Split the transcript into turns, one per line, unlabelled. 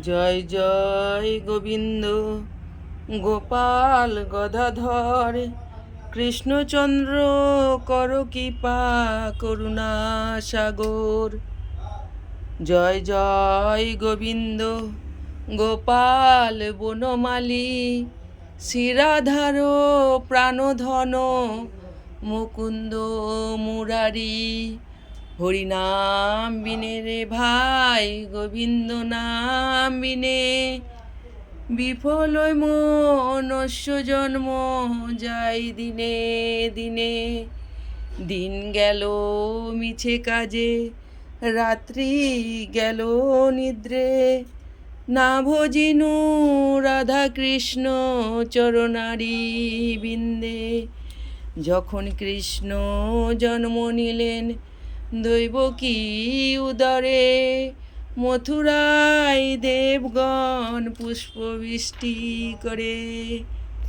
জয় জয় গোবিন্দ গোপাল গদাধর কৃষ্ণচন্দ্র কর কৃপা করুণা সাগর। জয় জয় গোবিন্দ গোপাল বনমালী শ্রীরাধার প্রাণধন মুকুন্দ মুরারি। হরিনাম বিনে রে ভাই গোবিন্দ নাম বিনে বিফল মনুষ্য জন্ম যাই দিনে দিনে। দিন গেল মিছে কাজে রাত্রি গেল নিদ্রে না ভজিনু রাধা কৃষ্ণ চরণারি বিন্দে। যখন কৃষ্ণ জন্ম নিলেন দৈবকী উদরে মথুরায় দেবগণ পুষ্পবৃষ্টি করে।